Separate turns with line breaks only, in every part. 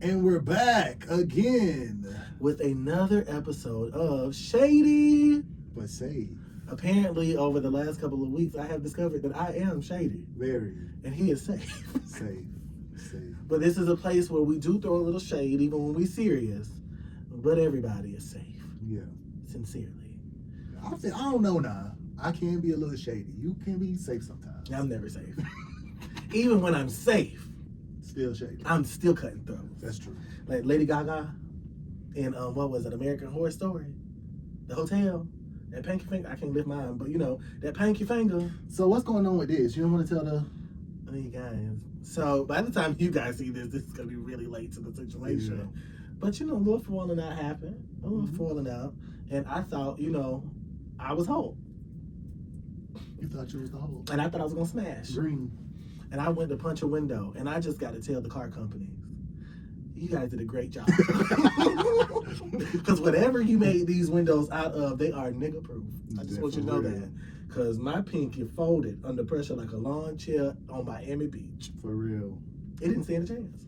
And we're back again
with another episode of Shady
but Safe.
Apparently, over the last couple of weeks, I have discovered that I am shady.
Very.
And he is safe.
Safe.
But this is a place where we do throw a little shade, even when we're serious. But everybody is safe.
Yeah.
Sincerely.
I don't know now. I can be a little shady. You can be safe sometimes.
I'm never safe. Even when I'm safe.
Still shady.
I'm still cutting throats.
That's true.
Like Lady Gaga in, what was it, American Horror Story? The hotel. That pinky finger, I can't lift mine, but you know, that pinky finger.
So what's going on with this? You don't want to tell the...
You guys. So by the time you guys see this, this is going to be really late to the situation.
Yeah.
But you know, a little falling out happened. A little falling out. And I thought, you know, I was whole.
You thought you was the whole.
And I thought I was going to smash.
Green.
And I went to punch a window. And I just got to tell the car companies, you guys did a great job. Because whatever you made these windows out of, they are nigga proof. I just want you to know that. Because my pinky folded under pressure like a lawn chair on Miami Beach.
For real.
It didn't stand a chance.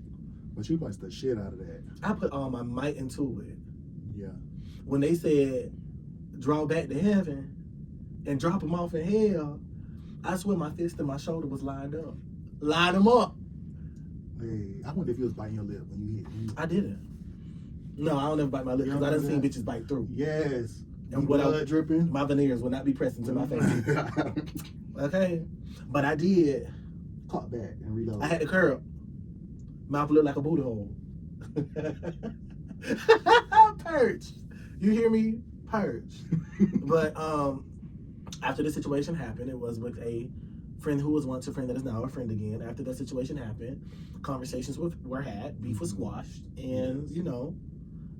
But you punched the shit out of that.
I put all my might into it.
Yeah.
When they said, draw back to heaven and drop them off in hell, I swear my fist and my shoulder was lined up. Line them up.
Hey, I wonder if you was biting your lip when you hit me.
I didn't. No, I don't ever bite my lip because I done seen bitches bite through.
Yes.
And
blood dripping.
My veneers will not be pressing to my face. Okay? But I did.
Caught back and reload.
I had to curl. Mouth looked like a booty hole. Purge. You hear me? Purge. But after the situation happened, it was with a friend who was once a friend that is now a friend again. After that situation happened, conversations were had, beef was squashed, and you know,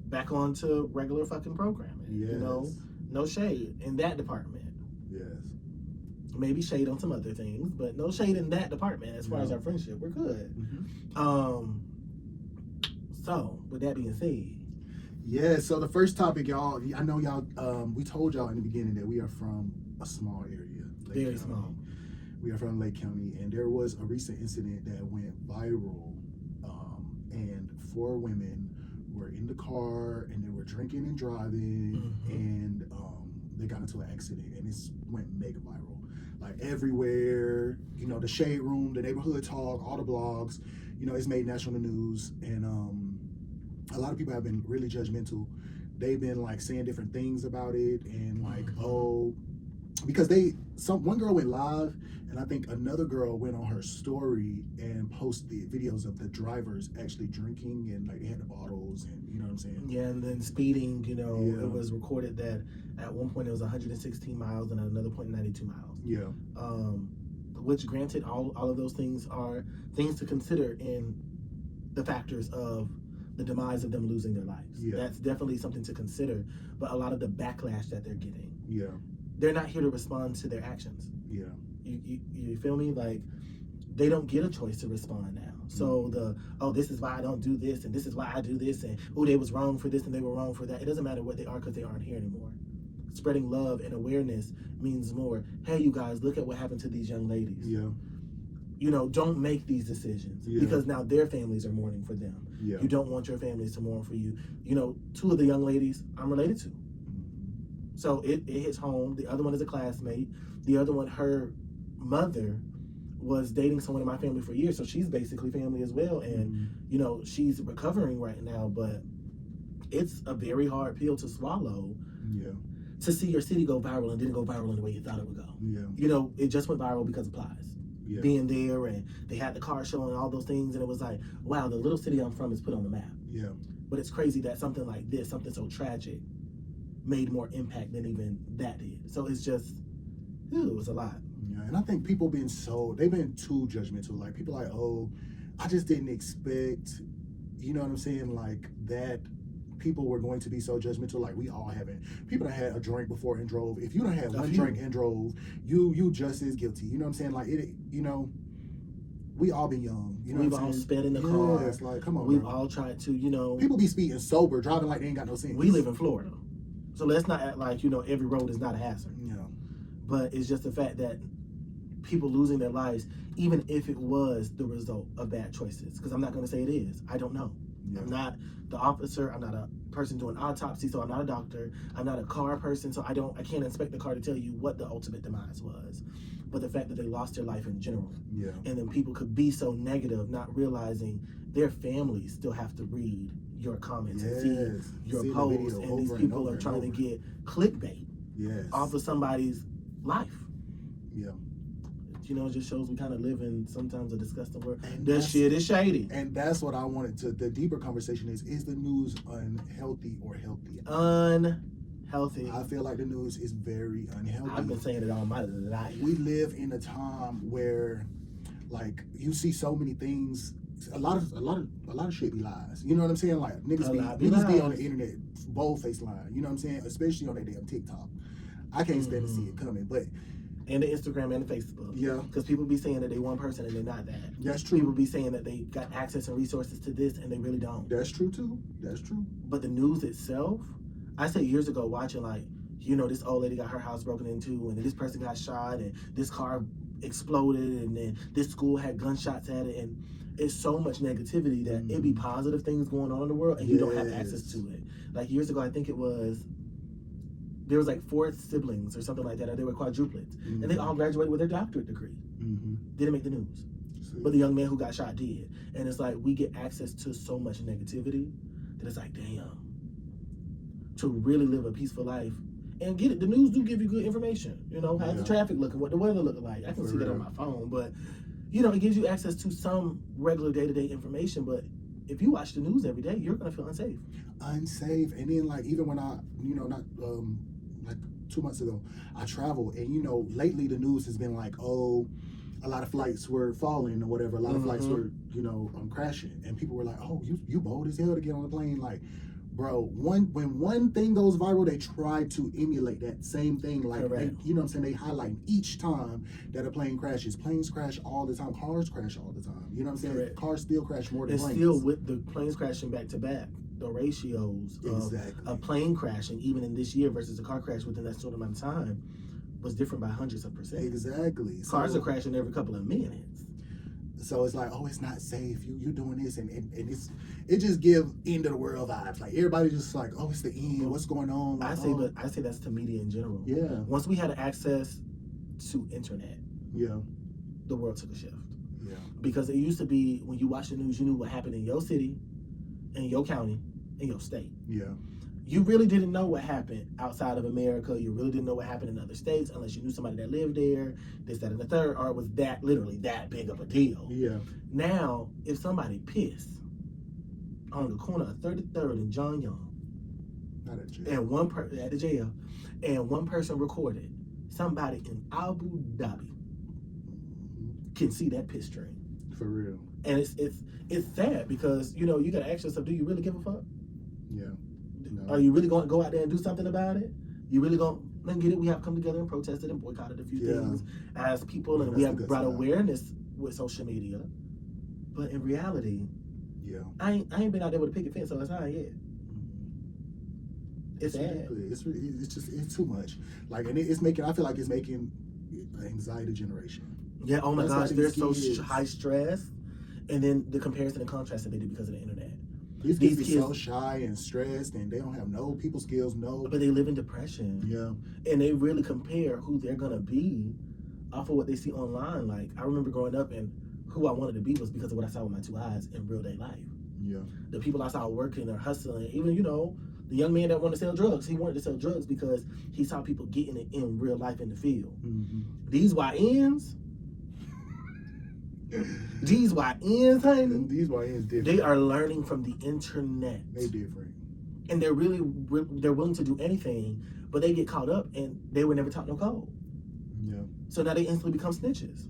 back on to regular fucking programming.
Yes.
You know, no shade in that department.
Yes.
Maybe shade on some other things, but no shade in that department as far as our friendship. We're good.
Mm-hmm.
So with that being said,
yeah, so the first topic, y'all, I know y'all, we told y'all in the beginning that we are from a small area.
Very County. Small.
We are from Lake County, and there was a recent incident that went viral, and 4 women were in the car, and they were drinking and driving, and they got into an accident, and it went mega viral. Like everywhere, you know, the Shade Room, the Neighborhood Talk, all the blogs, you know, it's made national news, and a lot of people have been really judgmental. They've been like saying different things about it, and like, because one girl went live, and I think another girl went on her story and posted videos of the drivers actually drinking, and like they had the bottles, and you know what I'm saying?
Yeah, and then speeding, you know, it was recorded that at one point it was 116 miles and at another point 92 miles.
Yeah.
Which granted, all of those things are things to consider in the factors of the demise of them losing their lives.
Yeah.
That's definitely something to consider, but a lot of the backlash that they're getting.
Yeah.
They're not here to respond to their actions.
Yeah.
You feel me? Like, they don't get a choice to respond now. So this is why I don't do this, and this is why I do this, and they was wrong for this and they were wrong for that. It doesn't matter what they are because they aren't here anymore. Spreading love and awareness means more. Hey, you guys, look at what happened to these young ladies.
Yeah.
You know, don't make these decisions because now their families are mourning for them.
Yeah.
You don't want your families to mourn for you. You know, 2 of the young ladies I'm related to. So it hits home. The other one is a classmate. The other one, her mother was dating someone in my family for years, so she's basically family as well. And you know, she's recovering right now, but it's a very hard pill to swallow.
Yeah.
To see your city go viral and didn't go viral in the way you thought it would go.
Yeah.
You know, it just went viral because of Plies.
Yeah.
Being there, and they had the car show and all those things, and it was like, wow, the little city I'm from is put on the map.
Yeah.
But it's crazy that something like this, something so tragic, made more impact than even that did. So it's just, it was a lot.
Yeah, and I think people they've been too judgmental. Like, people like, oh, I just didn't expect, you know what I'm saying, like, that people were going to be so judgmental. Like, we all haven't. People that had a drink before and drove, if you don't have one drink and drove, you just as guilty. You know what I'm saying? Like, it, you know, we all been young. You know
We've
what I'm
all
saying?
sped in the car.
It's like, come on,
We've
bro.
all tried to, you know.
People be speeding sober, driving like they ain't got no sense.
We live in Florida. So let's not act like, you know, every road is not a hazard.
Yeah.
But it's just the fact that people losing their lives, even if it was the result of bad choices, because I'm not going to say it is. I don't know.
Yeah.
I'm not the officer. I'm not a person doing autopsy, so I'm not a doctor. I'm not a car person, so I can't inspect the car to tell you what the ultimate demise was. But the fact that they lost their life in general.
Yeah.
And then people could be so negative, not realizing their families still have to read your comments and see your posts, and these people are trying to get clickbait off of somebody's life.
Yeah.
You know, it just shows we kind of live in sometimes a disgusting world.
And
that shit is shady.
And that's what I wanted to, the deeper conversation is the news unhealthy or healthy?
Unhealthy.
I feel like the news is very unhealthy.
I've been saying it all my life.
We live in a time where, like, you see so many things. A lot of shit be lies. You know what I'm saying? Like, niggas be on the internet bold-faced lying. You know what I'm saying? Especially on that damn TikTok. I can't stand to see it coming, but...
And the Instagram and the Facebook.
Yeah.
Because people be saying that they one person and they're not that.
That's true.
People be saying that they got access and resources to this and they really don't.
That's true, too. That's true.
But the news itself, I said years ago watching, like, you know, this old lady got her house broken into and this person got shot and this car exploded and then this school had gunshots at it, and it's so much negativity that it be positive things going on in the world and you don't have access to it. Like years ago, I think it was, there was like 4 siblings or something like that, or they were quadruplets, and they all graduated with their doctorate degree. Didn't make the news, but the young man who got shot did. And it's like we get access to so much negativity that it's like, damn, to really live a peaceful life and get it. The news do give you good information. You know, how's the traffic looking, what the weather looking like. I can see that on my phone, but you know, it gives you access to some regular day-to-day information. But if you watch the news every day, you're gonna feel unsafe.
And then, like, even when I, you know, not like 2 months ago, I traveled, and you know, lately the news has been like, oh, a lot of flights were falling or whatever. A lot of flights were, you know, crashing, and people were like, oh, you bold as hell to get on the plane. Like, bro, when one thing goes viral, they try to emulate that same thing. Like, they, you know what I'm saying? They highlight each time that a plane crashes. Planes crash all the time. Cars crash all the time. You know what I'm saying? Cars still crash more than planes.
Still, with the planes crashing back to back, the ratios of a plane crashing, even in this year, versus a car crash within that sort of amount of time, was different by hundreds of percent.
Exactly.
Cars are crashing every couple of minutes.
So it's like, oh, it's not safe. You doing this, and it just give end of the world vibes. Like everybody just like, oh, it's the end. What's going on? Like,
I say that's to media in general.
Yeah.
Once we had access to internet, the world took a shift.
Yeah.
Because it used to be when you watch the news, you knew what happened in your city, in your county, in your state.
Yeah.
You really didn't know what happened outside of America. You really didn't know what happened in other states unless you knew somebody that lived there, this, that, and the third, or it was that literally that big of a deal.
Yeah.
Now, if somebody pissed on the corner of 33rd and John Young,
not at jail,
and at the jail, and one person recorded, somebody in Abu Dhabi can see that piss stream.
For real.
And it's sad because, you know, you gotta ask yourself, do you really give a fuck?
Yeah. No.
Are you really going to go out there and do something about it? You really going to get it? We have come together and protested and boycotted a few things as people, and we have brought awareness with social media. But in reality, I ain't been out there with a picket fence on the side yet. It's sad.
It's too much. Like, and it's making. I feel like it's making anxiety generation.
Yeah. Oh my gosh, they're so high stress, and then the comparison and contrast that they do because of the internet.
These kids be so shy and stressed, and they don't have no people skills, but
they live in depression.
Yeah.
And they really compare who they're gonna be off of what they see online. Like, I remember growing up, and who I wanted to be was because of what I saw with my 2 eyes in real day life.
Yeah.
The people I saw working or hustling, even, you know, the young man that wanted to sell drugs, he wanted to sell drugs because he saw people getting it in real life in the field. These YNs, honey.
These YNs different.
They are learning from the internet.
They different.
And they're willing to do anything, but they get caught up and they were never taught no code.
Yeah.
So now they instantly become snitches.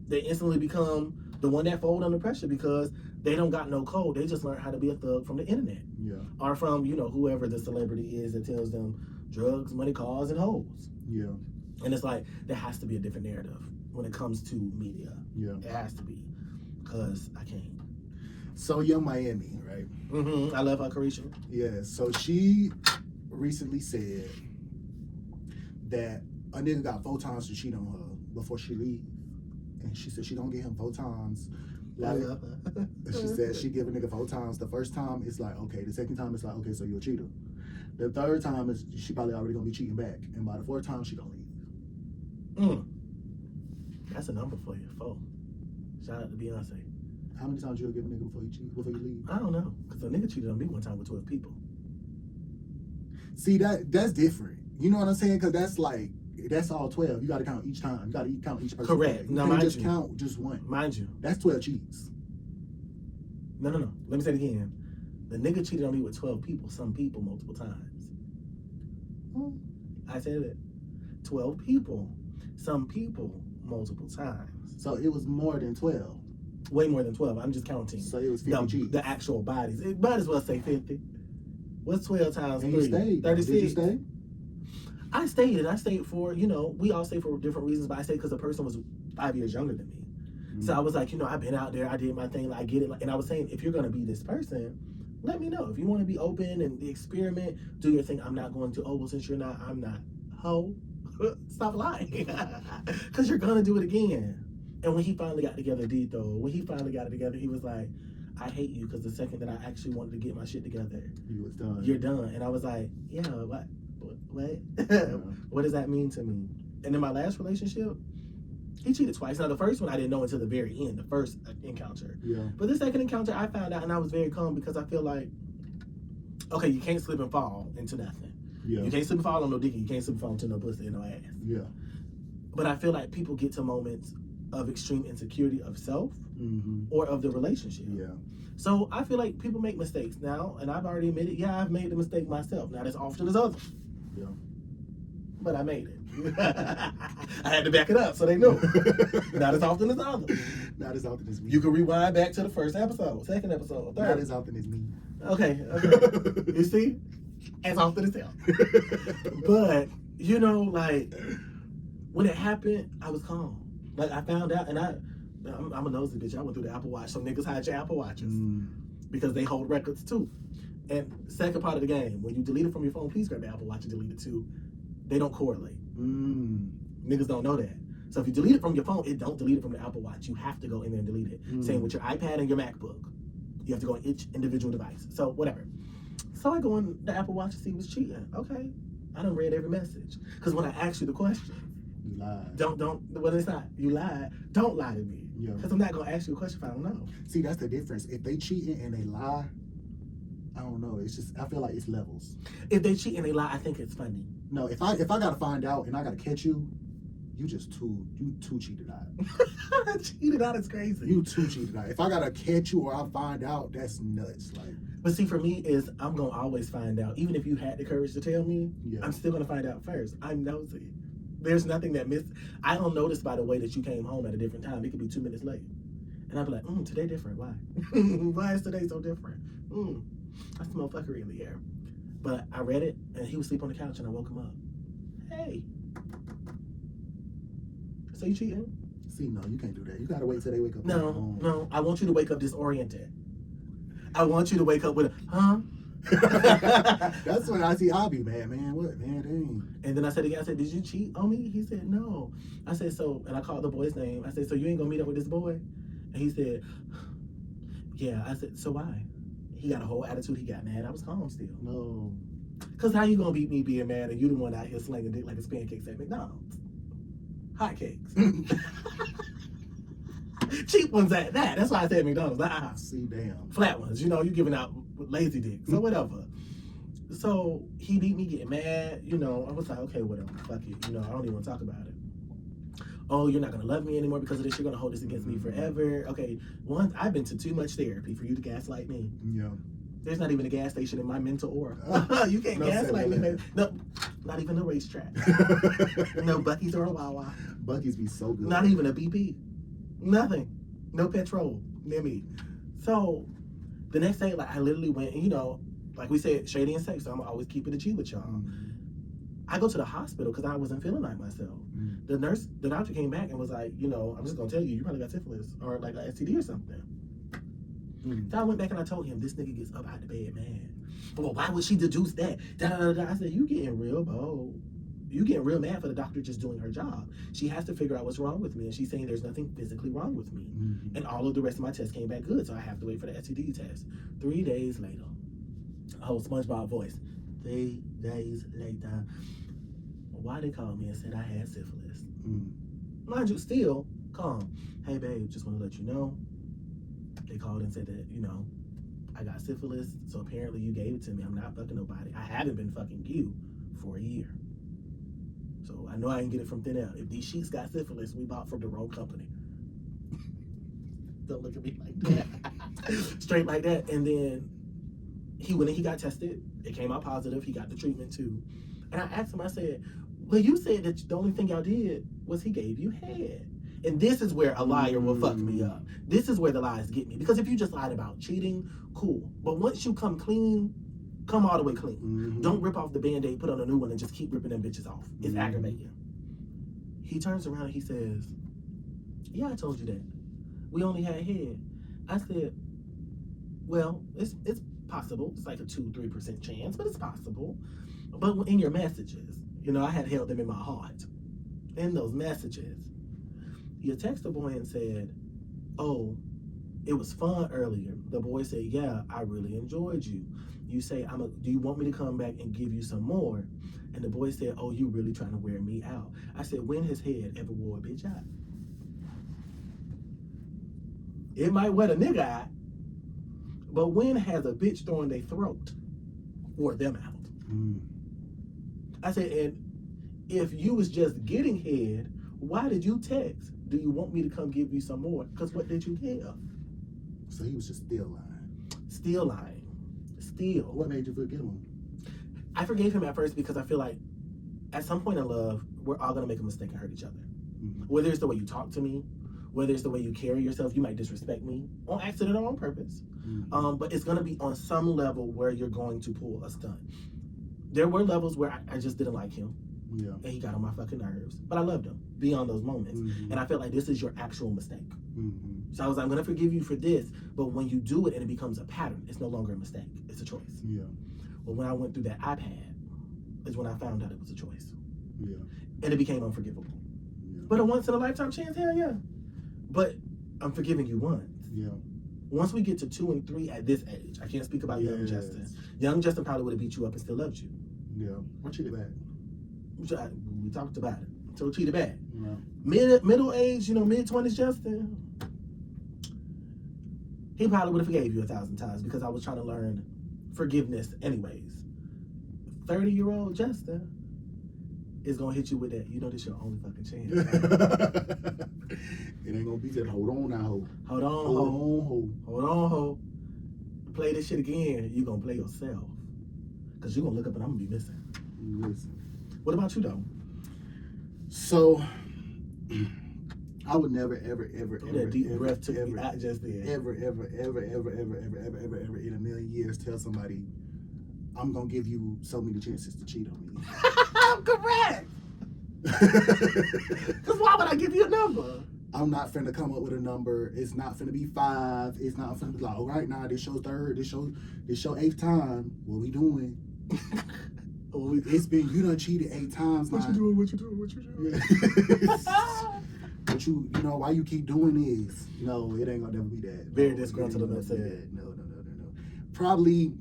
They instantly become the one that fold under pressure because they don't got no code. They just learned how to be a thug from the internet.
Yeah.
Or from, you know, whoever the celebrity is that tells them drugs, money, cars, and hoes.
Yeah.
And it's like, there has to be a different narrative when it comes to media.
Yeah.
It has to be. Because I can't.
So Young Miami, right?
I love her, Carisha.
Yeah. So she recently said that a nigga got 4 times to cheat on her before she leave. And she said she don't get him 4 times Like, she said she give a nigga 4 times. The first time it's like, okay. The second time it's like, okay, so you're a cheater. The third time is she probably already gonna be cheating back, and by the 4th time she gonna leave.
That's a number for you, 4. Shout out to Beyonce.
How many times you give a nigga before you leave?
I don't know, because a nigga cheated on me one time with 12 people.
See, that's different. You know what I'm saying? Because that's like, that's all 12. You got to count each time. You got to count each person.
Correct.
You
now,
can't
mind
just
you,
count just one.
Mind you.
That's 12 cheats.
No. Let me say it again. The nigga cheated on me with 12 people, some people, multiple times. I said it. 12 people, some people, multiple times.
So it was more than 12.
Way more than 12. I'm just counting.
So it was 50 cheats.
The actual bodies. It might as well say 50. What's 12 times 3?
And you stayed.
36.
Did you stay?
I stayed, and I stayed for, we all stayed for different reasons, but I stayed because the person was 5 years younger than me. So I was like, I've been out there, I did my thing, like, I get it. And I was saying, if you're going to be this person, let me know. If you want to be open and experiment, do your thing. I'm not going to, well, since you're not, I'm not. Ho, stop lying. Because you're going to do it again. And when he finally got together, he was like, I hate you because the second that I actually wanted to get my shit together,
you was done.
You're done. And I was like, yeah, what? What does that mean to me? And in my last relationship, he cheated twice. Now, the first one I didn't know until the very end, the first encounter.
Yeah.
But the second encounter, I found out, and I was very calm because I feel like, okay, you can't slip and fall into nothing.
Yeah.
You can't slip and fall on no dick. You can't slip and fall into no pussy and no ass.
Yeah.
But I feel like people get to moments of extreme insecurity of self or of the relationship.
Yeah.
So I feel like people make mistakes now, and I've already admitted, I've made the mistake myself. Not as often as others.
Yeah.
But I made it. I had to back it up so they knew. Not as often as others.
Not as often as me.
You can rewind back to the first episode, second episode, third.
Not as often as me.
Okay. You see? As often as hell. But, like, when it happened, I was calm. Like, I found out, and I'm a nosy bitch. I went through the Apple Watch. So niggas hide your Apple Watches. Because they hold records, too. And second part of the game, when you delete it from your phone, please grab the Apple Watch and delete it, too. They don't correlate. Niggas don't know that. So if you delete it from your phone, it don't delete it from the Apple Watch. You have to go in there and delete it. Same with your iPad and your MacBook. You have to go on each individual device. So whatever. So I go on the Apple Watch to see what's cheating. Okay. I done read every message. Because when I ask you the question,
you lied.
Well, it's not. You lied. Don't lie to me.
Yeah.
Because I'm not going to ask you a question if I don't know.
See, that's the difference. If they cheating and they lie, I don't know. It's just, I feel like it's levels.
If they cheat and they lie, I think it's funny.
No, if I gotta find out and I gotta catch you, you too cheated out.
Cheated out is crazy.
You too cheated out. If I gotta catch you or I find out, that's nuts. Like,
but see, for me, is I'm gonna always find out. Even if you had the courage to tell me,
yeah.
I'm still gonna find out first. I'm nosy. There's nothing that I don't notice by the way that you came home at a different time. It could be 2 minutes late, and I'd be like, today different. Why? Why is today so different? I smell fuckery in the air. But I read it, and he was asleep on the couch, and I woke him up. Hey. So you cheating?
See, no, you can't do that. You gotta wait till they wake up.
No. I want you to wake up disoriented. I want you to wake up with huh?
That's when I see Abby, man. What, man, dang.
And then I said again, I said, did you cheat on me? He said, no. I said, so, and I called the boy's name. I said, so you ain't gonna meet up with this boy? And he said, yeah. I said, so why? He got a whole attitude. He got mad. I was calm still.
No.
Because how you going to beat me being mad and you the one out here slinging dick like it's pancakes at McDonald's? Hot cakes. Cheap ones at that. That's why I said McDonald's.
See, damn.
Flat ones. You giving out lazy dick. So whatever. So he beat me getting mad. I was like, okay, whatever. Fuck it. I don't even want to talk about it. Oh, you're not going to love me anymore because of this. You're going to hold this against me forever. Okay, I've been to too much therapy for you to gaslight me.
Yeah.
There's not even a gas station in my mental aura. You can't gaslight me, baby. No, not even a racetrack. No Buc-ee's or a Wawa.
Buc-ee's be so good.
Not even a BP. Nothing. No petrol near me. So, the next day, I literally went, and like we said, shady and safe, so I'm always keeping it G with y'all. I go to the hospital because I wasn't feeling like myself. The doctor came back and was like, I'm just going to tell you probably got syphilis or like an STD or something. So I went back and I told him, this nigga gets up out the bed, man. Well, why would she deduce that? I said, you getting real bold. you get real mad for the doctor just doing her job. She has to figure out what's wrong with me, and she's saying there's nothing physically wrong with me. And all of the rest of my tests came back good, so I have to wait for the STD test. 3 days later, oh, SpongeBob voice. 3 days later, why they called me and said I had syphilis? Mind you, still calm. Hey, babe, just want to let you know. They called and said that, I got syphilis, so apparently you gave it to me. I'm not fucking nobody. I haven't been fucking you for a year. So I know I didn't get it from thin air. If these sheets got syphilis, we bought from the wrong company. Don't look at me like that. Straight like that. And then when he got tested, it came out positive. He got the treatment too. And I asked him, I said, well, you said that the only thing y'all did was he gave you head. And this is where a liar will fuck me up. This is where the lies get me. Because if you just lied about cheating, cool. But once you come clean, come all the way clean. Don't rip off the Band-Aid, put on a new one, and just keep ripping them bitches off. It's aggravating. He turns around and he says, yeah, I told you that. We only had head. I said, well, it's possible. It's like a 2-3% chance, but it's possible. But in your messages, I had held them in my heart. In those messages, you text the boy and said, oh, it was fun earlier. The boy said, yeah, I really enjoyed you. You say, do you want me to come back and give you some more? And the boy said, oh, you really trying to wear me out. I said, when has head ever wore a bitch out? It might wear a nigga out, but when has a bitch throwing their throat wore them out? I said, and if you was just getting head, why did you text? Do you want me to come give you some more? Because what did you give?
So he was just still lying.
Still lying. Still.
What made you forgive him?
I forgave him at first because I feel like at some point in love, we're all going to make a mistake and hurt each other. Whether it's the way you talk to me, whether it's the way you carry yourself, you might disrespect me on accident or on purpose. But it's going to be on some level where you're going to pull a stunt. There were levels where I just didn't like him.
Yeah.
And he got on my fucking nerves. But I loved him beyond those moments. And I felt like this is your actual mistake. So I was like, I'm going to forgive you for this. But when you do it and it becomes a pattern, it's no longer a mistake. It's a choice. Yeah. Well, when I went through that iPad is when I found out it was a choice. Yeah. And it became unforgivable. Yeah. But a once in a lifetime chance, hell yeah. But I'm forgiving you once. Yeah. Once we get to 2 and 3 at this age, I can't speak about young Justin. Young Justin probably would have beat you up and still loved you.
Yeah. Or cheated back.
We talked about it. So cheated back.
Yeah.
Middle age, mid-20s Justin, he probably would have forgave you 1,000 times because I was trying to learn forgiveness anyways. 30-year-old Justin is going to hit you with that. This is your only fucking chance.
It ain't going to be that. Hold on now, ho.
Hold on, ho. Play this shit again, you're going to play yourself. Because you're going to look up and I'm going to be missing.
Listen.
What about you, though?
So, I would never, ever, ever,
that deep breath took me out just then.
Ever in a million years tell somebody, I'm going to give you so many chances to cheat on me.
I'm correct. Because why would I give you a number?
I'm not finna come up with a number. It's not finna be 5. It's not finna be like, all right, now this your 3rd, this your 8th time. What we doing? It's been, you done cheated 8 times now.
What you doing?
But why you keep doing this? No, it ain't gonna never be that.
Very disgruntled about
that. No. Probably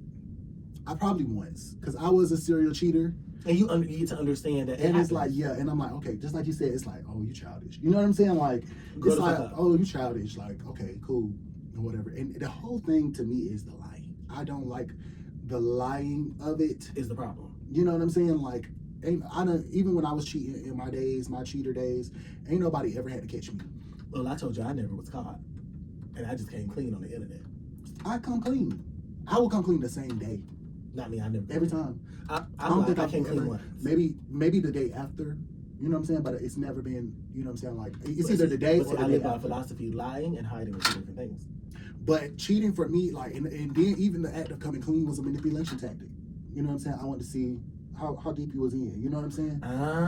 once, because I was a serial cheater.
And you get to understand that.
And it's like, yeah, and I'm like, okay, just like you said, it's like, oh, you childish. You know what I'm saying? Like, it's like, oh, you childish. Like, okay, cool, or whatever. And the whole thing to me is the lying. I don't like the lying of it.
Is the problem.
You know what I'm saying? Like, even when I was cheating in my days, my cheater days, ain't nobody ever had to catch me.
Well, I told you I never was caught. And I just came clean on the internet.
I come clean. I will come clean the same day.
Not me, I never.
Every time.
I don't think I came clean once.
Maybe the day after. You know what I'm saying? But it's never been, you know what I'm saying? Like, it's either the day or the day after. I live by
philosophy, lying and hiding are 2 different things.
But cheating for me, like, and then even the act of coming clean was a manipulation tactic. You know what I'm saying? I wanted to see how deep you was in. You know what I'm saying?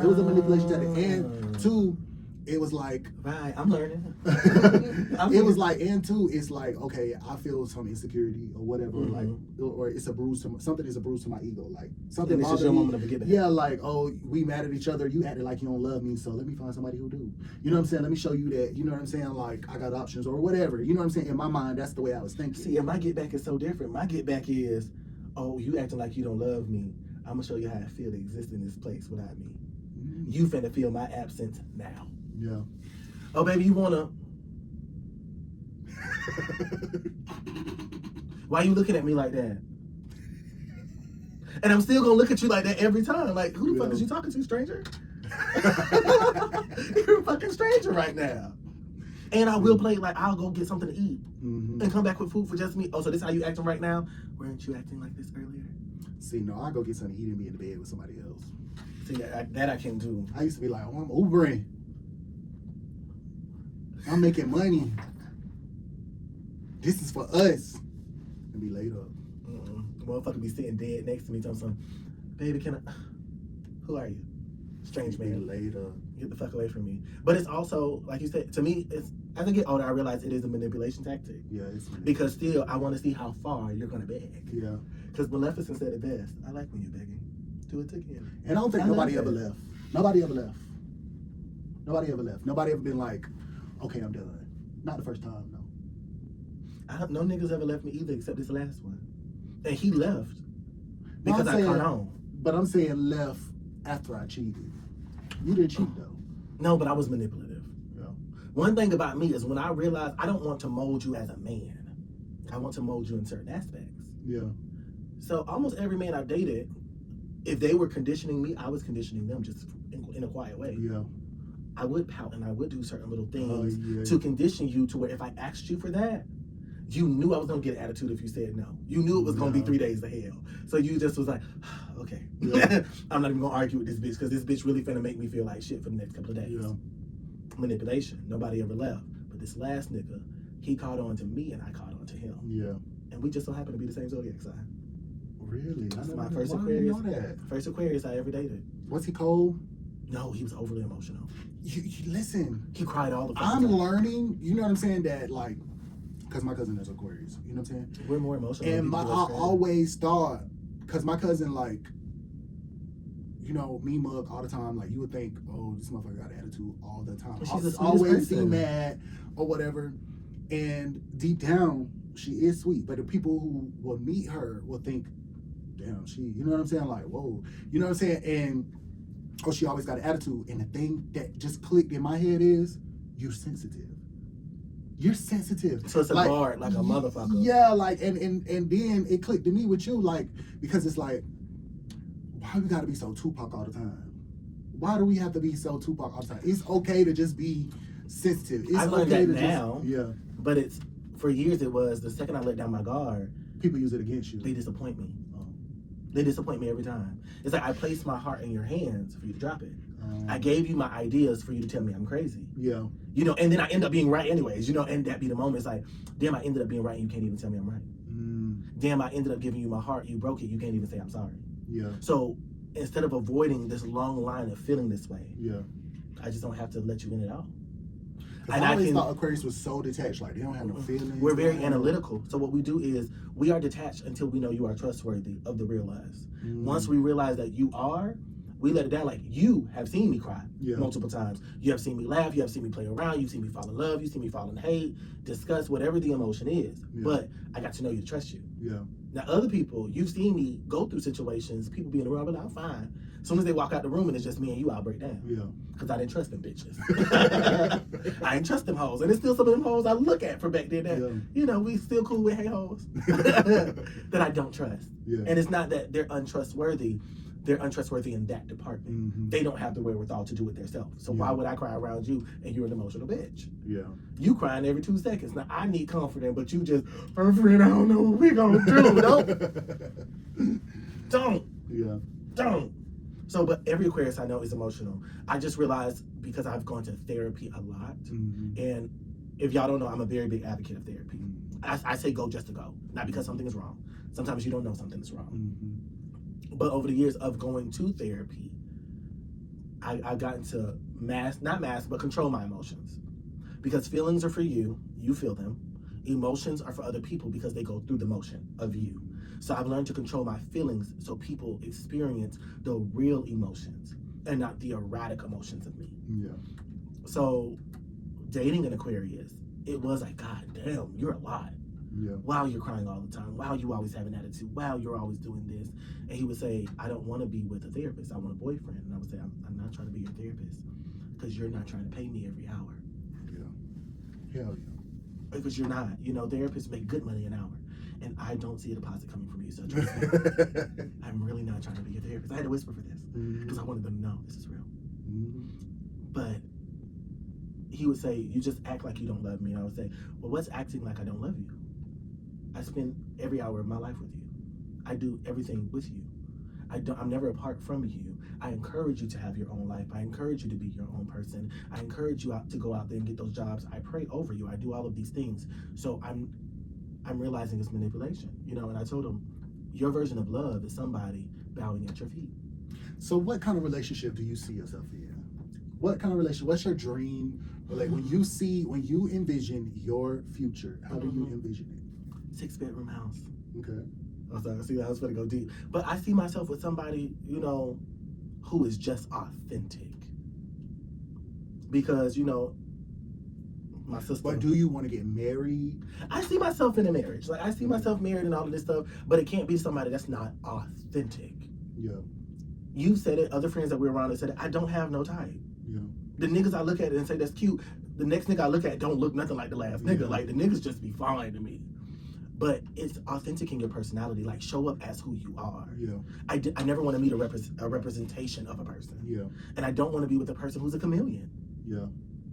It was a manipulation tactic. And 2, it was like,
right, I'm learning.
It was like, and two, it's like, okay, I feel some insecurity or whatever, like, or it's a bruise to something is a bruise to my ego, like something
this is your moment of forgiveness.
Yeah, like, oh, we mad at each other, you acted like you don't love me, so let me find somebody who do. You know what I'm saying? Let me show you that. You know what I'm saying? Like, I got options or whatever. You know what I'm saying? In my mind, that's the way I was thinking.
See, and my get back is so different. My get back is, oh, you acting like you don't love me. I'm gonna show you how I feel to exist in this place without me. You finna feel my absence now.
Yeah.
Oh, baby, you wanna? Why you looking at me like that? And I'm still gonna look at you like that every time. Like, who the fuck is you talking to, stranger? You're a fucking stranger right now. And I will play like I'll go get something to eat and come back with food for just me. Oh, so this is how you acting right now? Weren't you acting like this earlier?
See, no, I go get something to eat and be in the bed with somebody else.
See, that I can do.
I used to be like, oh, I'm Ubering. I'm making money. This is for us. And be laid up.
Motherfucker be sitting dead next to me telling some, baby, can I? Who are you? Strange man.
Laid up.
Get the fuck away from me. But it's also, like you said, to me, it's as I get older, I realize it is a manipulation tactic.
Yeah, it's
because still, I want to see how far you're gonna beg.
Yeah.
Because Maleficent said it best. I like when you're begging. Do it again.
And I don't think nobody ever left. Nobody ever left. Nobody ever left. Nobody ever been like, okay, I'm done. Not the first time, no.
No niggas ever left me either except this last one. And he left because I caught on.
But I'm saying left after I cheated. You didn't cheat though.
No, but I was manipulative.
Yeah.
One thing about me is when I realized I don't want to mold you as a man. I want to mold you in certain aspects.
Yeah.
So almost every man I dated, if they were conditioning me, I was conditioning them just in a quiet way.
Yeah.
I would pout and I would do certain little things to condition you to where if I asked you for that, you knew I was going to get an attitude if you said no. You knew it was going to be 3 days of hell. So you just was like, okay. Yeah. I'm not even going to argue with this bitch because this bitch really finna make me feel like shit for the next couple of days. Yeah. Manipulation. Nobody ever left. But this last nigga, he caught on to me and I caught on to him.
Yeah.
And we just so happen to be the same zodiac sign.
Really?
That's my first Aquarius. First Aquarius I ever dated.
Was he cold?
No, he was overly emotional.
You listen.
He cried all the time.
I'm learning, you know what I'm saying, that like, because my cousin is Aquarius, you know what I'm saying?
We're more emotional.
And I always thought, because my cousin, like, you know, me mug all the time, like, you would think, oh, this motherfucker got an attitude all the time.
She's
always be mad or whatever. And deep down, she is sweet. But the people who will meet her will think, damn, she, you know what I'm saying? Like, whoa. You know what I'm saying? And, oh, she always got an attitude. And the thing that just clicked in my head is, you're sensitive. You're sensitive.
So it's a guard, like a motherfucker.
Yeah, like, and then it clicked to me with you, like, because it's like, why we gotta be so Tupac all the time? Why do we have to be so Tupac all the time? It's okay to just be sensitive. It's
I learned
okay
that
to
now.
Yeah.
But it's, for years it was, the second I let down my guard,
people use it against you.
They disappoint me. They disappoint me every time. It's like I placed my heart in your hands for you to drop it. I gave you my ideas for you to tell me I'm crazy.
Yeah.
You know, and then I end up being right anyways, you know, and that be the moment. It's like, damn, I ended up being right and you can't even tell me I'm right. Damn, I ended up giving you my heart, you broke it, you can't even say I'm sorry.
Yeah.
So instead of avoiding this long line of feeling this way,
yeah,
I just don't have to let you in at all.
And I always thought Aquarius was so detached, like they don't have no feelings.
We're very analytical. So what we do is we are detached until we know you are trustworthy of the real us. Once we realize that you are, we let it down. Like, you have seen me cry multiple times. You have seen me laugh. You have seen me play around. You've seen me fall in love. You've seen me fall in hate, disgust, whatever the emotion is. But I got to know you to trust you.
Yeah.
Now, other people, you've seen me go through situations, people be in the room, but I'm fine. As soon as they walk out the room and it's just me and you, I'll break down.
Yeah.
Because I didn't trust them bitches. I ain't trust them hoes. And there's still some of them hoes I look at from back then that, you know, we still cool with hey hoes. that I don't trust.
Yeah.
And it's not that they're untrustworthy. They're untrustworthy in that department. They don't have the wherewithal to do it themselves. So why would I cry around you and you're an emotional bitch?
Yeah.
You crying every 2 seconds. Now, I need comforting, but you just, her friend, I don't know what we gonna do. Don't.
Yeah.
Don't. So, but every Aquarius I know is emotional. I just realized because I've gone to therapy a lot, and if y'all don't know, I'm a very big advocate of therapy. I say go just to go, not because something is wrong. Sometimes you don't know something is wrong. But over the years of going to therapy, I've gotten to but control my emotions. Because feelings are for you, you feel them. Emotions are for other people because they go through the motion of you. So I've learned to control my feelings so people experience the real emotions and not the erratic emotions of me.
Yeah.
So dating an Aquarius, it was like, God damn, you're a lot.
Yeah.
Wow, you're crying all the time. Wow, you always have an attitude. Wow, you're always doing this. And he would say, I don't want to be with a therapist. I want a boyfriend. And I would say, I'm not trying to be your therapist because you're not trying to pay me every hour.
Yeah. Hell yeah.
Because you're not. You know, therapists make good money an hour. And I don't see a deposit coming from you. So trust me, I'm really not trying to be your therapist. I had to whisper for this because I wanted them to know this is real.
Mm-hmm.
But he would say, you just act like you don't love me. And I would say, well, what's acting like I don't love you? I spend every hour of my life with you. I do everything with you. I'm never apart from you. I encourage you to have your own life. I encourage you to be your own person. I encourage you to go out there and get those jobs. I pray over you. I do all of these things. So I'm realizing it's manipulation, you know. And I told him, your version of love is somebody bowing at your feet.
So what kind of relationship do you see yourself in? What kind of relationship? What's your dream? Like when you envision your future, how do you envision it?
6-bedroom house.
Okay.
I'm sorry, see, I was going to go deep. But I see myself with somebody, you know, who is just authentic. Because, you know, my sister.
But do you want to get married?
I see myself in a marriage. Like, I see myself married and all of this stuff, but it can't be somebody that's not authentic.
Yeah.
You said it, other friends that we're around that said it, I don't have no type.
Yeah.
The niggas I look at and say that's cute, the next nigga I look at don't look nothing like the last nigga. Like, the niggas just be fine to me. But it's authentic in your personality. Like, show up as who you are.
Yeah.
I never want to meet a representation of a person.
Yeah.
And I don't want to be with a person who's a chameleon.
Yeah.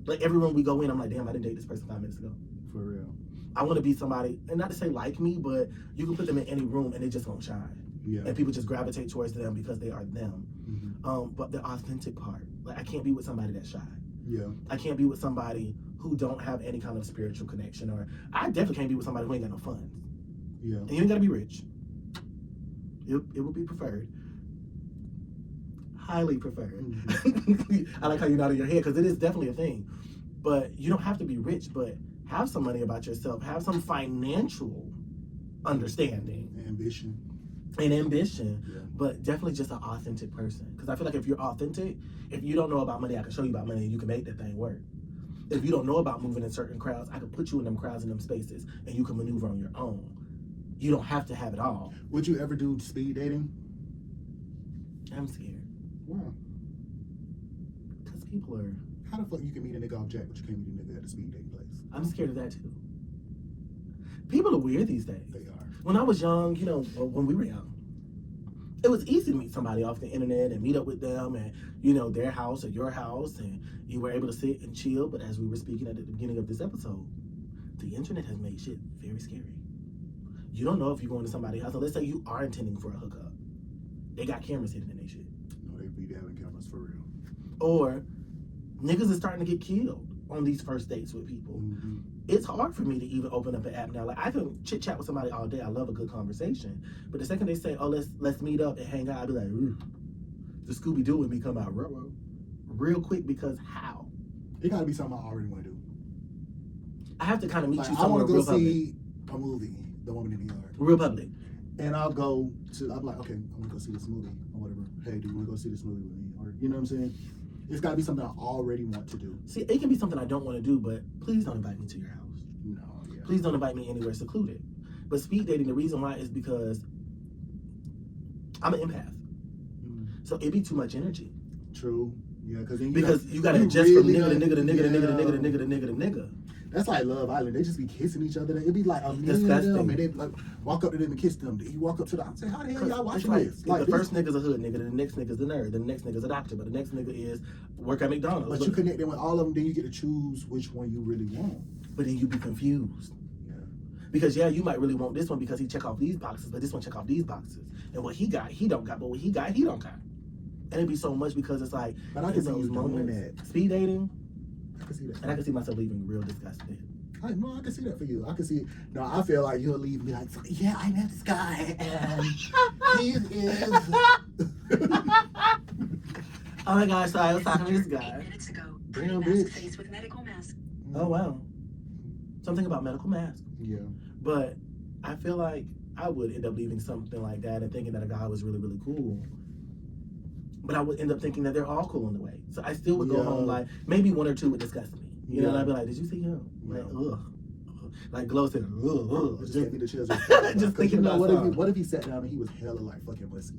Like, every room we go in, I'm like, damn, I didn't date this person 5 minutes ago.
For real.
I want to be somebody, and not to say like me, but you can put them in any room and they just won't shine.
Yeah.
And people just gravitate towards them because they are them.
Mm-hmm.
But the authentic part, like, I can't be with somebody that's shy.
Yeah.
I can't be with somebody who don't have any kind of spiritual connection, or I definitely can't be with somebody who ain't got no funds.
Yeah.
And you ain't gotta be rich. It would be preferred. Highly preferred. Mm-hmm. I like how you nodded your head because it is definitely a thing. But you don't have to be rich, but have some money about yourself. Have some financial understanding.
Ambition.
And ambition.
Yeah.
But definitely just an authentic person. Because I feel like if you're authentic, if you don't know about money, I can show you about money and you can make that thing work. If you don't know about moving in certain crowds, I can put you in them crowds, in them spaces, and you can maneuver on your own. You don't have to have it all.
Would you ever do speed dating?
I'm scared.
Why?
Because people are...
How the fuck you can meet a nigga off Jack, but you can't meet a nigga at the speed dating place?
I'm scared of that too. People are weird these days.
They are.
When I was young, you know, when we were young, it was easy to meet somebody off the internet and meet up with them and, you know, their house or your house, and you were able to sit and chill. But as we were speaking at the beginning of this episode, the internet has made shit very scary. You don't know if you're going to somebody's house. So let's say you are intending for a hookup. They got cameras hidden in their shit.
No, they be having cameras for real.
Or niggas are starting to get killed on these first dates with people.
Mm-hmm.
It's hard for me to even open up an app now. Like, I can chit chat with somebody all day. I love a good conversation. But the second they say, "Oh, let's meet up and hang out," I'll be like, ooh. The Scooby Doo in me come out real quick, because how?
It gotta be something I already want to do.
I have to kind of meet
Like,
you
I
somewhere
want to
real
go
public.
see a movie, The Woman in the Yard.
Real public.
And I'll go to, I'm like, okay, I want to go see this movie or whatever. Hey, do you want to go see this movie with me? Or, you know what I'm saying? It's got to be something I already want to do.
See, it can be something I don't want to do, but please don't invite me to your house.
No, yeah.
Please don't invite me anywhere secluded. But speed dating, the reason why is because I'm an empath. So it'd be too much energy.
True. Yeah, because
you got to adjust from nigga to nigga to nigga to nigga to nigga to nigga to nigga to nigga.
That's like Love Island. They just be kissing each other. It'd be like a million
Disgusting.
of them, and they like walk up to them and kiss them. You walk up to them and say, "How the hell y'all watching
like,
this?" Like,
the first nigga's a hood nigga, the next nigga's a nerd, the next nigga's a doctor, but the next nigga is work at McDonald's.
But you connect them with all of them, then you get to choose which one you really want.
But then you be confused.
Yeah.
Because you might really want this one because he check off these boxes, but this one check off these boxes. And what he got, he don't got, but what he got, he don't got. And it'd be so much because it's like,
but I can see you doing that.
Speed dating.
I can see that.
And I can see myself leaving real disgusted.
I can see that for you. I can see. No, I feel like you'll leave and be like, yeah, I met this guy, and he is.
Oh my gosh, so I was talking to this guy.
Minutes ago.
Damn, bitch.
Face with medical mask.
Oh wow. Something about medical masks.
Yeah.
But I feel like I would end up leaving something like that and thinking that a guy was really, really cool. But I would end up thinking that they're all cool in a way. So I still would go home like maybe one or two would disgust me. You know, and I'd be like, "Did you see him?" Like, ugh. Like Glow said, ugh.
Just gave me the chills.
Just thinking about
what if he sat down and he was hella like fucking whiskey?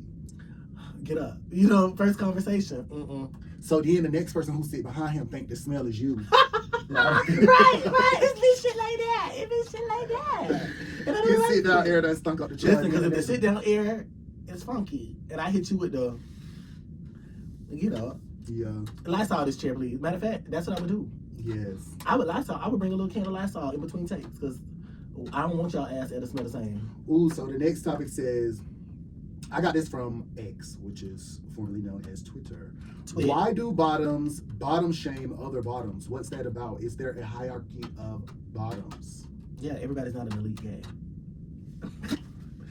Get up. You know, first conversation.
So then the next person who sit behind him think the smell is you.
Right. It's been shit like that. And I
You
don't
sit
like
down
it.
air that stunk up the chair.
Listen, because if the sit down air is funky, and I hit you with the, you know, Lysol this chair, please. Matter of fact, that's what I would do.
Yes.
I would Lysol. I would bring a little can of Lysol in between takes because I don't want y'all ass to smell the same.
Ooh, so the next topic says, I got this from X, which is formerly known as Twitter. Why do bottoms bottom shame other bottoms? What's that about? Is there a hierarchy of bottoms?
Yeah, everybody's not an elite gay.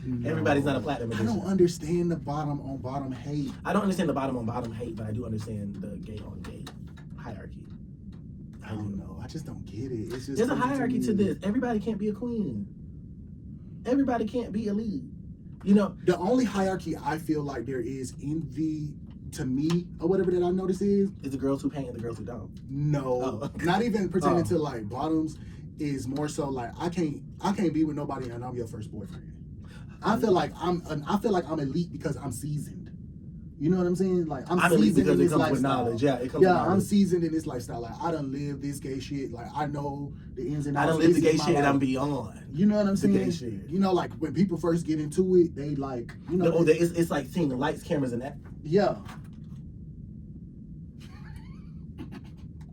No.
Everybody's not a platinum
I
edition.
don't understand the bottom on bottom hate.
I don't understand the bottom on bottom hate, but I do understand the gay on gay hierarchy.
I don't know. I just don't get it. It's just
There's a hierarchy to
me.
this. Everybody can't be a queen. Everybody can't be elite. You know,
The only hierarchy I feel like there is to me, or whatever that I notice is
the girls who paint and the girls who don't.
no,
Oh.
not even pertaining to like bottoms. Is more so like I can't be with nobody and I'm your first boyfriend. I feel like I'm elite because I'm seasoned. You know what I'm saying? Like I'm
elite
seasoned
because
in
it
this
comes with
lifestyle.
knowledge. Yeah, it comes with knowledge.
I'm seasoned in this lifestyle. Like I done lived this gay shit. Like I know the ins and outs.
I done
of
lived the
this
gay
in my
shit and
life.
I'm beyond.
You know what I'm
the
saying?
gay shit.
You know, like when people first get into it, they like, you know.
It's like seeing the lights, cameras, and that.
Yeah.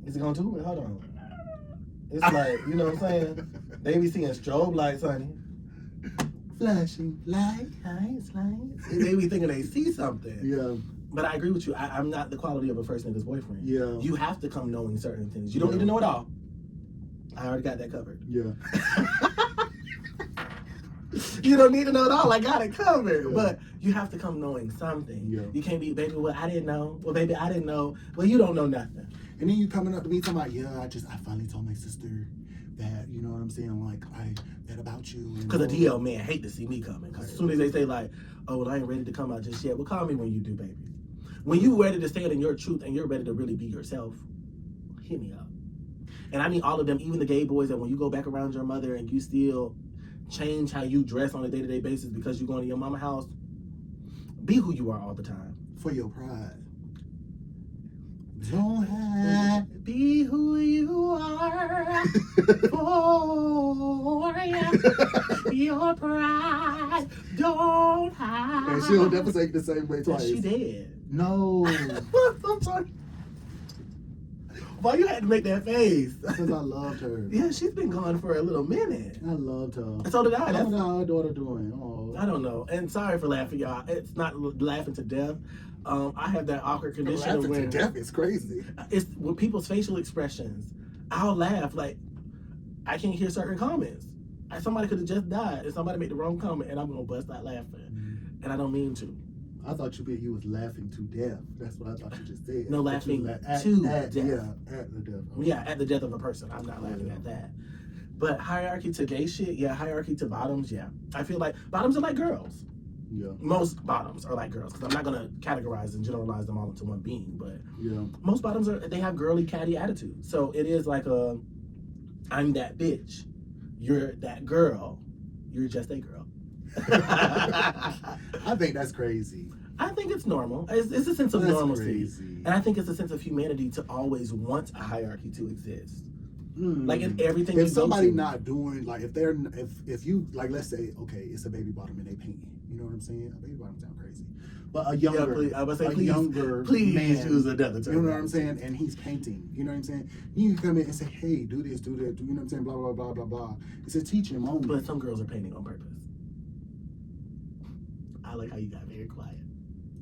Is it going to do it? Hold on. It's like, you know what I'm saying? They be seeing strobe lights, honey.
Flashing lights.
They be thinking they see something.
Yeah.
But I agree with you. I'm not the quality of a first nigga's boyfriend.
Yeah.
You have to come knowing certain things. You don't need to know it all. I already got that covered.
Yeah.
You don't need to know it all. I got it covered.
Yeah.
But you have to come knowing something.
Yeah.
You can't be, baby, well, I didn't know. Well, baby, I didn't know. Well, you don't know nothing.
And then you coming up to me talking about, I finally told my sister that, you know what I'm saying, like, that about you.
Because a DL man hate to see me coming. Because as soon as they say, like, oh, well, I ain't ready to come out just yet. Well, call me when you do, baby. When you ready to stand in your truth and you're ready to really be yourself, hit me up. And I mean all of them, even the gay boys that when you go back around your mother and you still change how you dress on a day-to-day basis because you're going to your mama's house, be who you are all the time.
For your pride. Don't hide.
Be who you are for your pride. Don't hide.
And she'll never say it the same way twice.
She did.
No.
I'm sorry. Why you had to make that face?
Because I loved her.
Yeah, she's been gone for a little minute.
I loved her.
And so did I.
How our daughter doing? Oh.
I don't know. And sorry for laughing, y'all. It's not laughing to death. I have that awkward condition
Laughing
where
to death is crazy.
it's with people's facial expressions. I'll laugh like I can't hear certain comments. Somebody could have just died and somebody made the wrong comment and I'm gonna bust out laughing. And I don't mean to.
I thought you was laughing to death. That's what I thought you just said.
No,
But
laughing
you
to death.
Yeah, at the death. Okay.
Yeah, at the death of a person. I'm not laughing at that. But hierarchy to gay shit, yeah. Hierarchy to bottoms, yeah. I feel like bottoms are like girls.
Yeah.
Most bottoms are like girls because I'm not gonna categorize and generalize them all into one being, but
Yeah.
most bottoms they have girly catty attitude. So it is like I'm that bitch, you're that girl, you're just a girl.
I think that's crazy.
I think it's normal. It's a sense of
That's
normalcy,
crazy.
and I think it's a sense of humanity to always want a hierarchy to exist.
Mm.
Like in everything
If
you go
somebody
to.
not doing like if you like, let's say it's a baby bottom and they painting. You know what I'm saying? A baby bottom sound crazy, but a younger,
please, I would say,
a
please,
younger
please
man,
choose another term.
you know what I'm saying? And he's painting. You know what I'm saying? You can come in and say, hey, do this, do that. You know what I'm saying? Blah blah blah blah blah. It's a teaching moment.
But some girls are painting on purpose. I like how you got very quiet.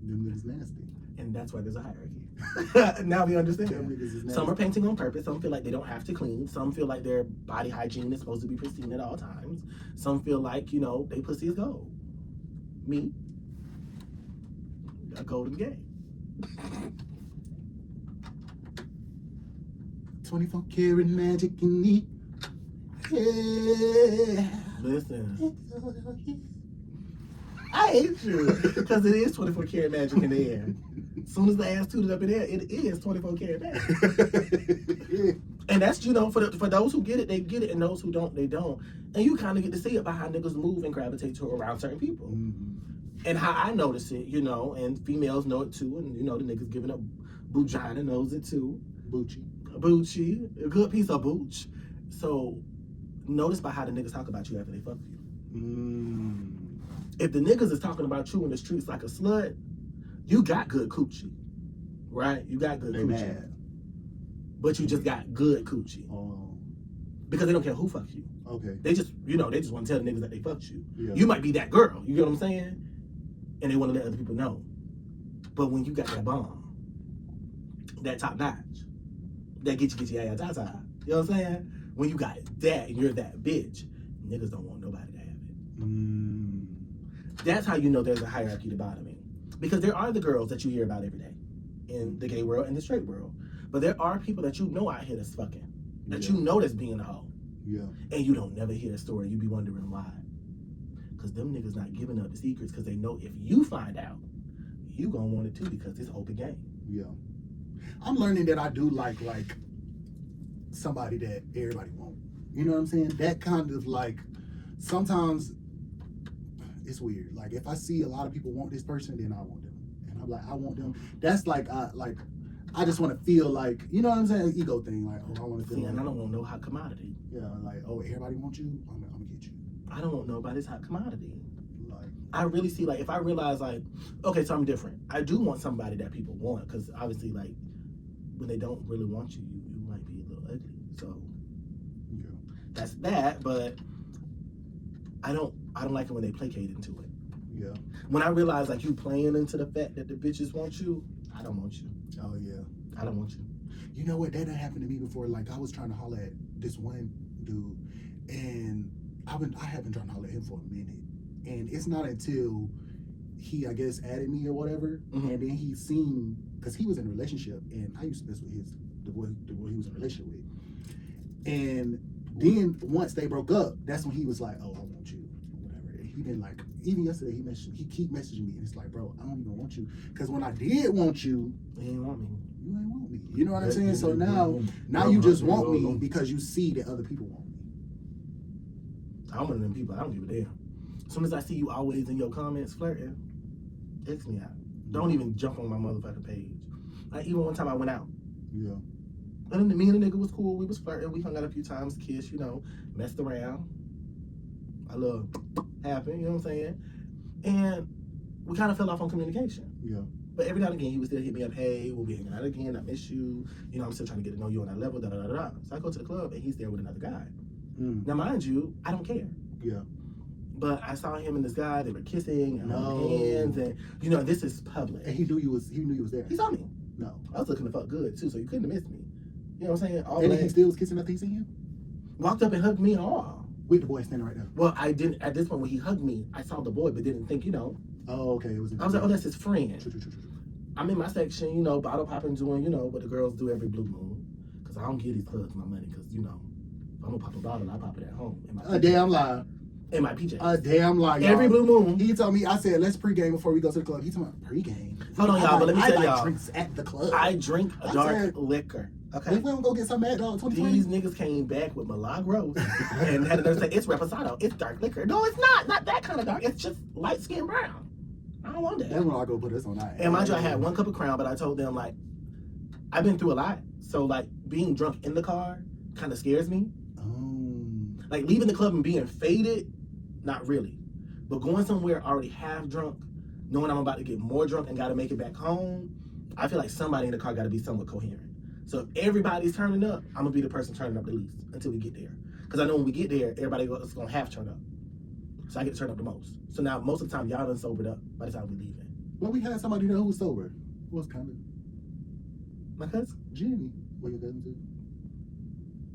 Them niggas nasty.
And that's why there's a hierarchy. Now we understand.
Them niggas is nasty.
Some are painting on purpose. Some feel like they don't have to clean. Some feel like their body hygiene is supposed to be pristine at all times. Some feel like, they pussy is gold. Me, a golden gay.
24 karat magic in me. Yeah.
Listen, I hate you because it is 24 karat magic in the air. As soon as the ass tooted up in there, it is 24 karat magic. And that's, you know, for those who get it, they get it, and those who don't, they don't. And you kind of get to see it by how niggas move and gravitate to around certain people.
Mm-hmm.
And how I notice it, you know, and females know it too, and you know the niggas giving up boogina knows it too. Boochie, a good piece of booch. So notice by how the niggas talk about you after they fuck you.
Mm.
If the niggas is talking about you in the streets like a slut, you got good coochie, right? You got good coochie,
mad.
But you just got good coochie.
Oh.
Because they don't care who fucks you.
Okay.
They just, you know, they just want to tell the niggas that they fucked you.
Yeah.
You might be that girl, you get what I'm saying? And they want to let other people know. But when you got that bomb, that top notch, that get your ass outside, you know what I'm saying? When you got that and you're that bitch, niggas don't want nobody to have it.
Mm.
That's how you know there's a hierarchy to bottoming. Because there are the girls that you hear about every day in the gay world and the straight world. But there are people that you know out here that's fucking, that you know that's being a hoe.
Yeah.
And you don't never hear a story. You be wondering why. Because them niggas not giving up the secrets because they know if you find out, you gonna want it too because it's open game.
Yeah. I'm learning that I do like somebody that everybody won't. You know what I'm saying? That kind of like, sometimes it's weird. Like if I see a lot of people want this person, then I want them. And I'm like, I want them. That's like, I just want to feel like, you know what I'm saying? Ego thing. Like, oh, I want to feel like,
and I don't want no hot commodity.
Yeah, like, oh, everybody wants you? I'm gonna get you.
I don't want nobody's hot commodity.
Like,
I really see, like, if I realize, like, okay, so I'm different. I do want somebody that people want, because obviously, like, when they don't really want you, you might be a little ugly. So,
yeah.
that's that, but I don't like it when they placate into it.
Yeah.
When I realize, like, you playing into the fact that the bitches want you, I don't want you.
Oh, yeah.
I don't want you.
You know what? That done happened to me before. Like, I was trying to holler at this one dude, and I have been trying to holler at him for a minute. And it's not until he, I guess, added me or whatever,
Mm-hmm.
and then he seen, because he was in a relationship, and I used to mess with the boy he was in a relationship with. And then once they broke up, that's when he was like, oh, I want you, or whatever. And he been like, even yesterday, he keep messaging me, and it's like, bro, I don't even want you. Because when I did want you,
You ain't want me.
you ain't want me. You know what I'm saying? So now you just want me because you see that other people want me.
I'm one of them people. I don't give a damn. As soon as I see you always in your comments flirting, X me out. Don't even jump on my motherfucking page. Like, even one time I went out.
Yeah.
And then me and the nigga was cool. We was flirting. We hung out a few times, kissed, you know, messed around. I love happened, you know what I'm saying? And we kind of fell off on communication.
Yeah.
But every now and again, he would still hit me up, hey, we'll be hanging out again. I miss you. You know, I'm still trying to get to know you on that level, da da da da. So I go to the club, and he's there with another guy.
Mm.
Now, mind you, I don't care.
Yeah.
But I saw him and this guy, they were kissing and holding hands, and, you know, this is public.
And he knew you was there.
He saw me.
No.
I was looking to fuck good, too, so you couldn't have missed me. You know what I'm saying? All
And
black.
he still was kissing after he seen him?
Walked up and hugged me and all.
With the boy standing right there.
Well, I didn't, at this point when he hugged me, I saw the boy, but didn't think, you know.
Oh, okay. It was
I was like, oh, that's his friend.
True.
I'm in my section, you know, bottle popping, doing, you know, what the girls do every blue moon. Because I don't give these clubs my money, because, you know, if I'm going to pop a bottle, I pop it at home. In my
A damn lie.
In my PJs.
A damn lie, y'all.
Every blue moon.
He told me, I said, let's pregame before we go to the club. He told me, pregame?
Hold on, y'all, but let me tell y'all.
drinks at the club.
I drink
I
dark
said,
liquor. Okay.
If we don't go get some Mad Dog 2020.
These niggas came back with Milagros and had another say, it's Reposado. It's dark liquor. No, it's not. Not that kind of dark. It's just light skin brown. I don't want that.
That's when I go put this on.
And mind you, I had one cup of Crown, but I told them, like, I've been through a lot. So, like, being drunk in the car kind of scares me.
Oh.
Like, leaving the club and being faded, not really. But going somewhere already half drunk, knowing I'm about to get more drunk and got to make it back home, I feel like somebody in the car got to be somewhat coherent. So if everybody's turning up, I'm going to be the person turning up the least until we get there. Because I know when we get there, everybody is going to half turn up. So I get to turn up the most. So now, most of the time, y'all done sobered up by the time we leaving.
Well, we had somebody there who was sober. Who was kind of
My cousin?
Jimmy. What your cousin too?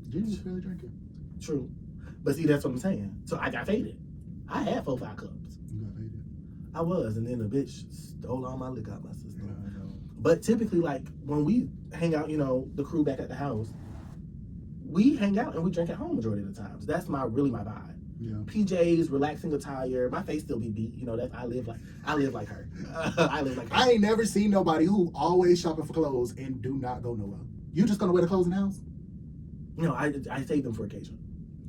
Jimmy was barely drinking.
True. But see, that's what I'm saying. So I got faded. I had 4 or 5 cups.
You got faded.
I was, and then the bitch stole all my liquor out my system.
Yeah, I know.
But typically, like, when we hang out, you know, the crew back at the house, we hang out and we drink at home majority of the times. That's my vibe.
Yeah.
PJs, relaxing attire. My face still be beat. You know that I live like her. I live like her.
I ain't never seen nobody who always shopping for clothes and do not go nowhere. You just gonna wear the clothes in the house?
No, I save them for occasion.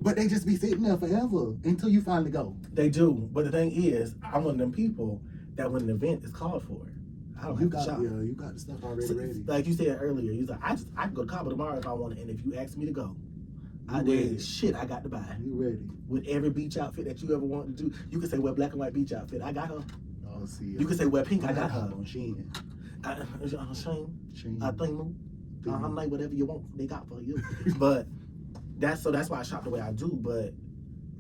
But they just be sitting there forever until you finally go.
They do, but the thing is, I'm one of them people that when an event is called for, I don't have to shop.
Yeah, you got the stuff already ready.
Like you said earlier, you was like, I can go to Cabo tomorrow if I want it, and if you ask me to go, I did shit I got to buy.
You ready?
With every beach outfit that you ever wanted to do. You can say wear black and white beach outfit. I got her.
Oh, see.
You can say wear pink. I got her.
On Shein.
Shane. I think I'm like whatever you want, they got for you. But that's why I shop the way I do. But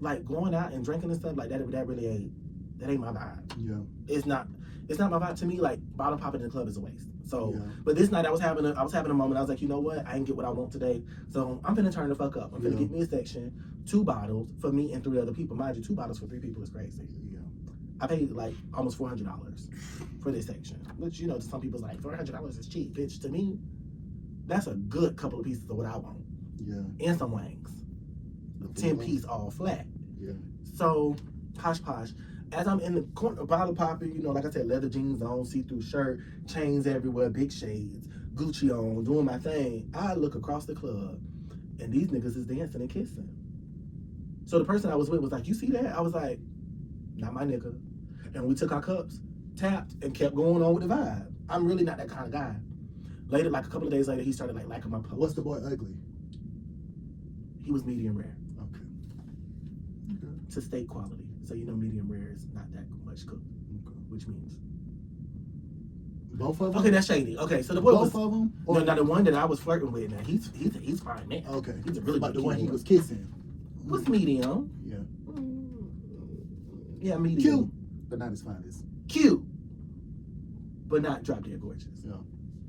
like going out and drinking and stuff like that really ain't my vibe.
Yeah.
It's not my vibe. To me, like bottle popping in the club is a waste. So,
yeah.
But this night I was having a moment. I was like, you know what? I didn't get what I want today. So I'm finna turn the fuck up. I'm finna get me a section, 2 bottles for me and 3 other people. Mind you, 2 bottles for 3 people is crazy.
Yeah.
I paid like almost $400 for this section, which to some people's like $400 is cheap, bitch. To me, that's a good couple of pieces of what I want.
Yeah.
And some wangs. 10 piece all flat.
Yeah.
So posh. As I'm in the corner, bottle popping, like I said, leather jeans on, see-through shirt, chains everywhere, big shades, Gucci on, doing my thing. I look across the club, and these niggas is dancing and kissing. So the person I was with was like, you see that? I was like, not my nigga. And we took our cups, tapped, and kept going on with the vibe. I'm really not that kind of guy. Later, like a couple of days later, he started liking my post.
What's the boy ugly?
He was medium rare.
Okay.
To steak quality. So medium rare is not that much cooked, which means
both of them.
Okay, that's shady. Okay, so the boy
both
was
of them.
No, now the one that I was flirting with. Now he's fine man.
Okay,
he's a really
but
good
the one
kid.
he was kissing
was medium.
Yeah.
Yeah, medium.
Cute, but not as fine as.
Cute, but not drop dead gorgeous.
Yeah.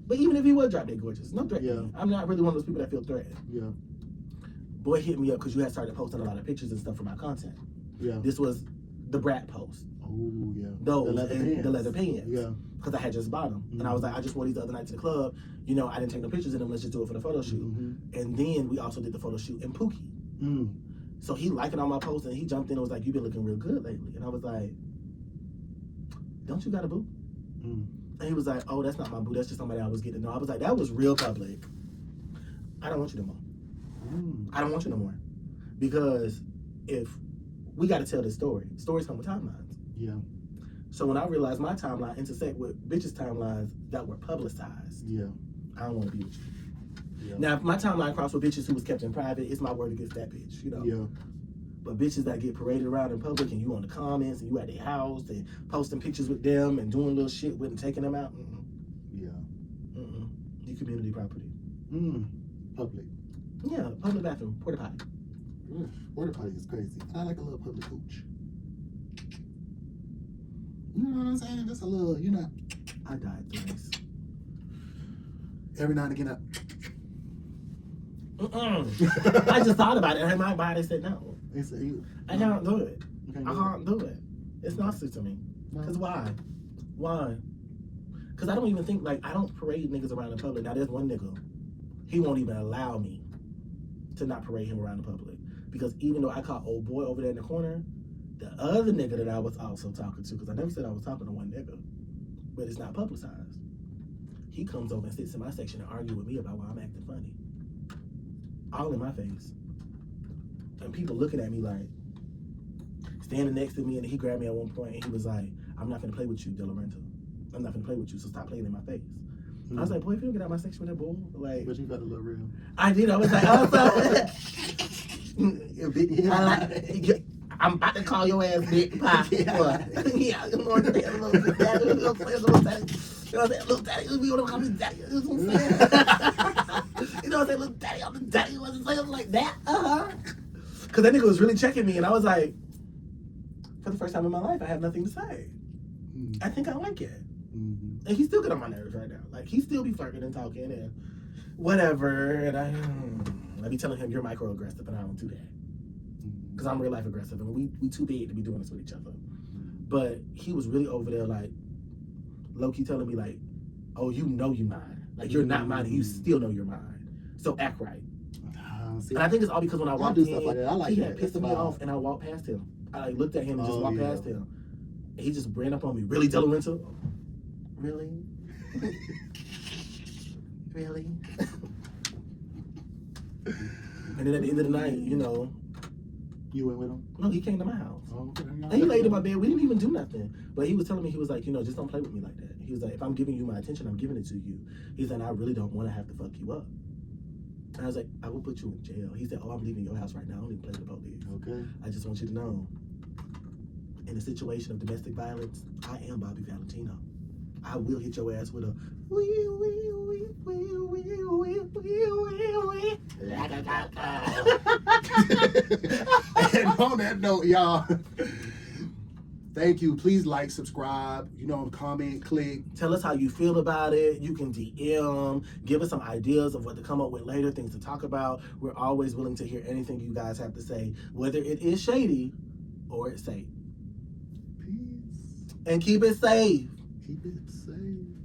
But even if he was drop dead gorgeous, no threat.
Yeah.
I'm not really one of those people that feel threatened.
Yeah.
Boy hit me up because you had started posting a lot of pictures and stuff for my content.
Yeah.
This was the brat post.
Oh yeah.
Those
the leather pants.
Yeah. Because I had just bought them, and I was like, I just wore these the other night to the club. I didn't take no pictures in them. Let's just do it for the photo shoot.
Mm-hmm.
And then we also did the photo shoot in Pookie. So he liking all my posts, and he jumped in and was like, "You've been looking real good lately." And I was like, "Don't you got a boo?" And he was like, "Oh, that's not my boo. That's just somebody I was getting to know." I was like, "That was real public. I don't want you no more. I don't want you no more, because if we got to tell this story, stories come with timelines."
Yeah.
So when I realized my timeline intersect with bitches' timelines that were publicized,
yeah,
I don't want to be with you.
Yeah.
Now, if my timeline crossed with bitches who was kept in private, it's my word against that bitch,
Yeah.
But bitches that get paraded around in public and you on the comments and you at their house and posting pictures with them and doing little shit with and taking them out,
yeah,
you community property.
Public.
Yeah, public bathroom, porta potty.
Porta potty is crazy. I like a little public hooch. You know what I'm saying? Just a little,
I died twice.
Every now and again,
I just thought about it and my body said no. I can't do it. I can't do it. It's nasty to me. Because why? Why? Because I don't even think, I don't parade niggas around in public. Now, there's one nigga. He won't even allow me to not parade him around the public. Because even though I caught old boy over there in the corner, the other nigga that I was also talking to, because I never said I was talking to one nigga, but it's not publicized. He comes over and sits in my section and argue with me about why I'm acting funny. All in my face. And people looking at me standing next to me, and he grabbed me at one point and he was like, "I'm not gonna play with you, De Laurentiis. I'm not gonna play with you, so stop playing in my face." I was like, "Boy, if you don't get out of my section with that bull,
But you got a little real.
I did. I was like, I'm about to call your ass Big Pop. Yeah, you know what I'm saying? Little daddy, little daddy, we want to call me daddy. You know what I'm saying? You know what I'm saying? Little daddy, I'm the daddy. You wasn't saying like that? Because that nigga was really checking me, and I was like, for the first time in my life, I have nothing to say. I think I like it. And he's still good on my nerves right now. He still be flirting and talking and whatever. And I be telling him, "You're microaggressive," and I don't do that. Because I'm real life aggressive, and we too big to be doing this with each other. But he was really over there, low-key telling me, "Oh, you know you mine. You're not mine, and you still know you're mine. So act right."
now. See,
And I think it's all because when I walked
do
in,
stuff like that. I like
he
that.
had pissed me off, and I walked past him. I like looked at him and just walked past him. He just ran up on me. Really, Delarenta? Really? Really? And then at the end of the night, you know.
You went with him?
No, he came to my house.
Oh, okay.
And he laid in my bed. We didn't even do nothing. But he was telling me, he was like, you know, just don't play with me like that. He was like, if I'm giving you my attention, I'm giving it to you. He said, I really don't want to have to fuck you up. And I was like, I will put you in jail. He said, oh, I'm leaving your house right now. I don't even play with the police.
Okay.
I just want you to know, in a situation of domestic violence, I am Bobby Valentino. I will hit your ass with a
And on that note, y'all, thank you. Please like, subscribe, comment, click.
Tell us how you feel about it. You can DM, give us some ideas of what to come up with later, things to talk about. We're always willing to hear anything you guys have to say, whether it is shady or it's safe.
Peace.
And keep it safe.
Keep it safe.